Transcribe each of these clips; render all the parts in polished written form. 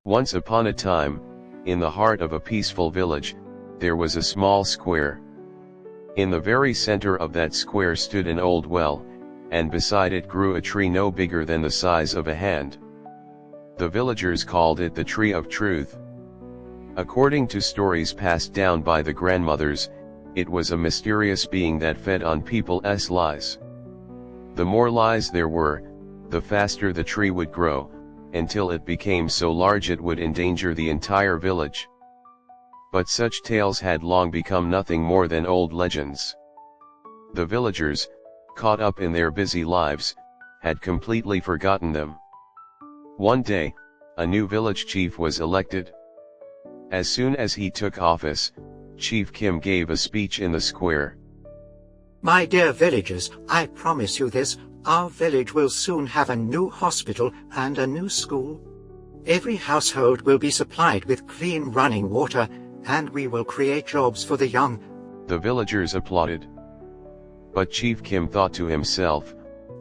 Once upon a time, in the heart of a peaceful village, there was a small square. In the very center of that square stood an old well, and beside it grew a tree no bigger than the size of a hand. The villagers called it the Tree of Truth. According to stories passed down by the grandmothers, it was a mysterious being that fed on people's lies. The more lies there were, the faster the tree would grow, until it became so large it would endanger the entire village. But such tales had long become nothing more than old legends. The villagers, caught up in their busy lives, had completely forgotten them. One day, a new village chief was elected. As soon as he took office, Chief Kim gave a speech in the square. My dear villagers, I promise you this, our village will soon have a new hospital and a new school. Every household will be supplied with clean running water, and we will create jobs for the young. The villagers applauded. But Chief Kim thought to himself,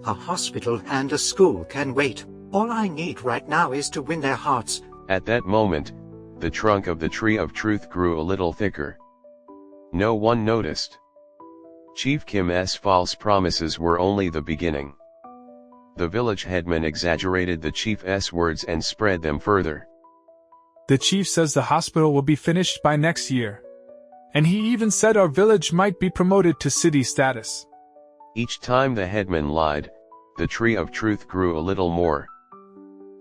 A hospital and a school can wait. All I need right now is to win their hearts. At that moment, the trunk of the Tree of Truth grew a little thicker. No one noticed. Chief Kim's false promises were only the beginning. The village headman exaggerated the chief's words and spread them further. The chief says the hospital will be finished by next year. And he even said our village might be promoted to city status. Each time the headman lied, the Tree of Truth grew a little more.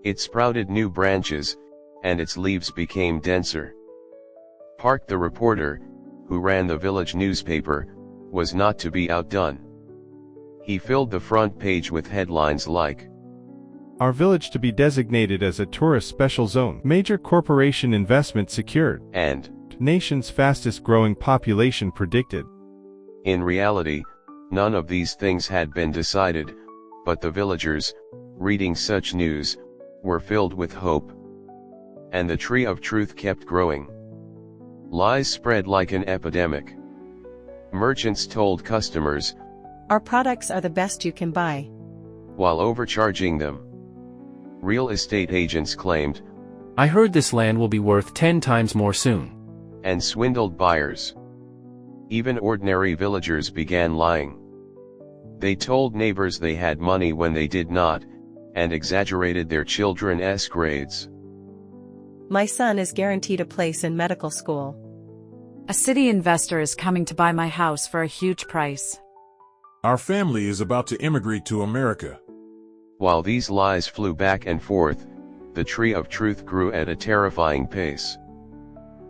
It sprouted new branches, and its leaves became denser. Park the reporter, who ran the village newspaper, was not to be outdone. He filled the front page with headlines like, Our village to be designated as a tourist special zone, major corporation investment secured, and nation's fastest growing population predicted. In reality, none of these things had been decided, but the villagers, reading such news, were filled with hope. And the Tree of Truth kept growing. Lies spread like an epidemic. Merchants told customers, Our products are the best you can buy, while overcharging them. Real estate agents claimed, I heard this land will be worth 10 times more soon. And swindled buyers. Even ordinary villagers began lying. They told neighbors they had money when they did not, and exaggerated their children's grades. My son is guaranteed a place in medical school. A city investor is coming to buy my house for a huge price. Our family is about to immigrate to America. While these lies flew back and forth, the Tree of Truth grew at a terrifying pace.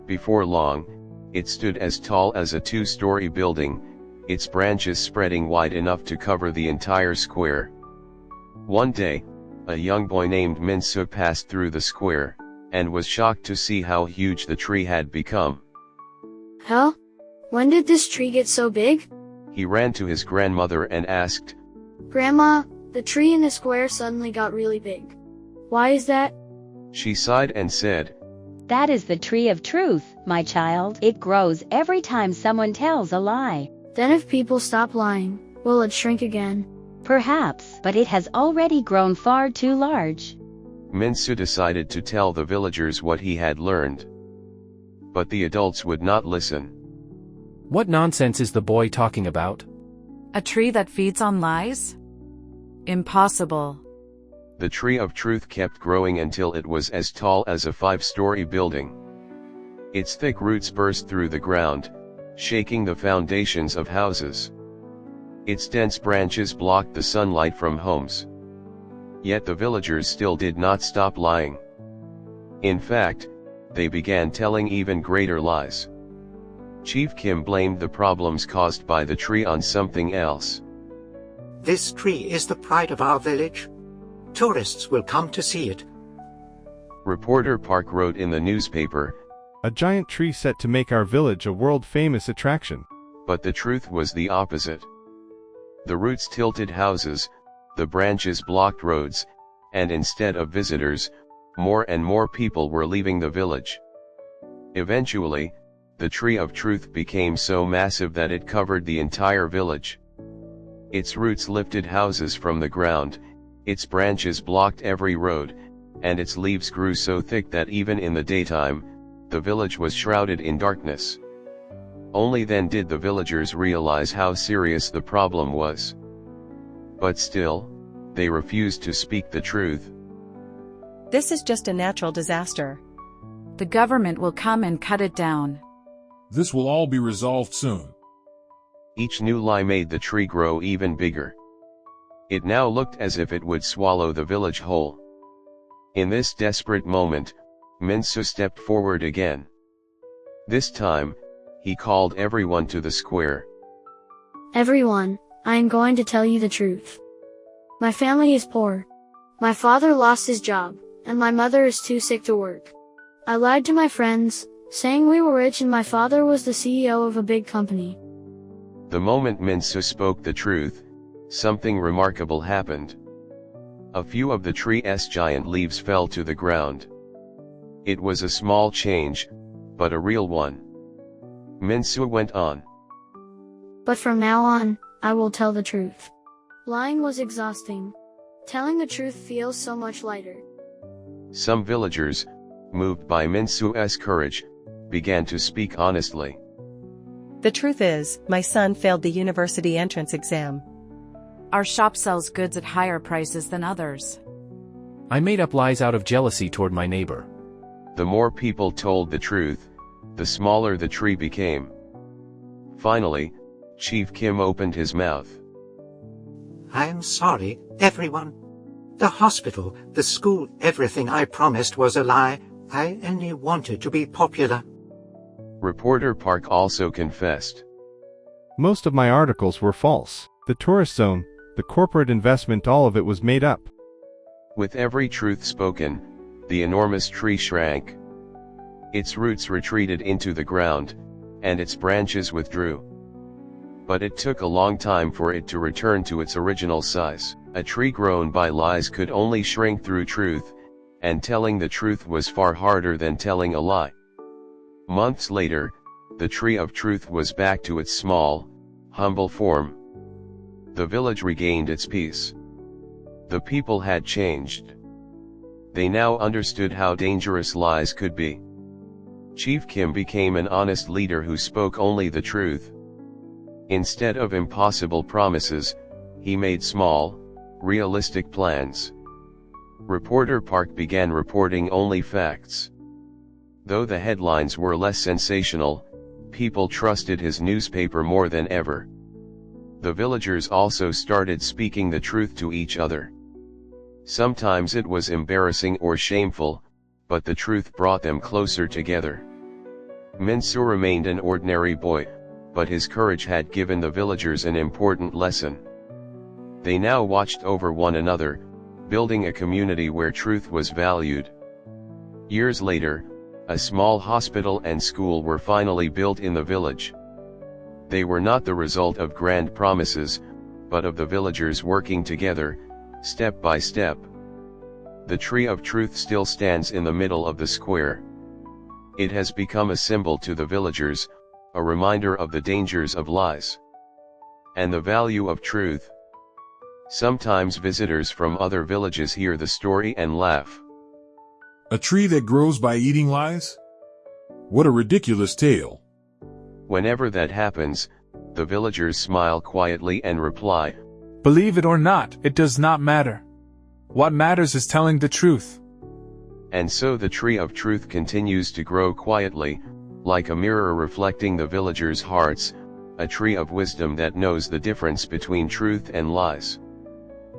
Before long, it stood as tall as a 2-story building, its branches spreading wide enough to cover the entire square. One day, a young boy named Min-soo passed through the square, and was shocked to see how huge the tree had become. Huh? When did this tree get so big? He ran to his grandmother and asked, Grandma, the tree in the square suddenly got really big. Why is that? She sighed and said, That is the Tree of Truth, my child. It grows every time someone tells a lie. Then if people stop lying, will it shrink again? Perhaps, but it has already grown far too large. Min-soo decided to tell the villagers what he had learned. But the adults would not listen. What nonsense is the boy talking about? A tree that feeds on lies? Impossible. The Tree of Truth kept growing until it was as tall as a 5-story building. Its thick roots burst through the ground, shaking the foundations of houses. Its dense branches blocked the sunlight from homes. Yet the villagers still did not stop lying. In fact, they began telling even greater lies. Chief Kim blamed the problems caused by the tree on something else. This tree is the pride of our village. Tourists will come to see it. Reporter Park wrote in the newspaper, A giant tree set to make our village a world-famous attraction. But the truth was the opposite. The roots tilted houses, the branches blocked roads, and instead of visitors, more and more people were leaving the village. Eventually, the Tree of Truth became so massive that it covered the entire village. Its roots lifted houses from the ground, its branches blocked every road, and its leaves grew so thick that even in the daytime, the village was shrouded in darkness. Only then did the villagers realize how serious the problem was. But still, they refused to speak the truth. This is just a natural disaster. The government will come and cut it down. This will all be resolved soon. Each new lie made the tree grow even bigger. It now looked as if it would swallow the village whole. In this desperate moment, Minsu stepped forward again. This time, he called everyone to the square. Everyone, I am going to tell you the truth. My family is poor. My father lost his job, and my mother is too sick to work. I lied to my friends, saying we were rich and my father was the CEO of a big company. The moment Minsu spoke the truth, something remarkable happened. A few of the tree's giant leaves fell to the ground. It was a small change, but a real one. Minsu went on. But from now on, I will tell the truth. Lying was exhausting. Telling the truth feels so much lighter. Some villagers, moved by Minsu's courage, began to speak honestly. The truth is, my son failed the university entrance exam. Our shop sells goods at higher prices than others. I made up lies out of jealousy toward my neighbor. The more people told the truth, the smaller the tree became. Finally, Chief Kim opened his mouth. I am sorry, everyone. The hospital, the school, everything I promised was a lie. I only wanted to be popular. Reporter Park also confessed. Most of my articles were false. The tourist zone, the corporate investment, all of it was made up. With every truth spoken, the enormous tree shrank. Its roots retreated into the ground, and its branches withdrew. But it took a long time for it to return to its original size. A tree grown by lies could only shrink through truth, and telling the truth was far harder than telling a lie. Months later, the tree of truth was back to its small, humble form. The village regained its peace. The people had changed. They now understood how dangerous lies could be. Chief Kim became an honest leader who spoke only the truth. Instead of impossible promises, he made small, realistic plans. Reporter Park began reporting only facts. Though the headlines were less sensational, people trusted his newspaper more than ever. The villagers also started speaking the truth to each other. Sometimes it was embarrassing or shameful, but the truth brought them closer together. Minsu remained an ordinary boy, but his courage had given the villagers an important lesson. They now watched over one another, building a community where truth was valued. Years later, a small hospital and school were finally built in the village. They were not the result of grand promises, but of the villagers working together, step by step. The tree of truth still stands in the middle of the square. It has become a symbol to the villagers, a reminder of the dangers of lies and the value of truth. Sometimes visitors from other villages hear the story and laugh. A tree that grows by eating lies? What a ridiculous tale. Whenever that happens, the villagers smile quietly and reply, Believe it or not, it does not matter. What matters is telling the truth. And so the tree of truth continues to grow quietly, like a mirror reflecting the villagers' hearts, a tree of wisdom that knows the difference between truth and lies.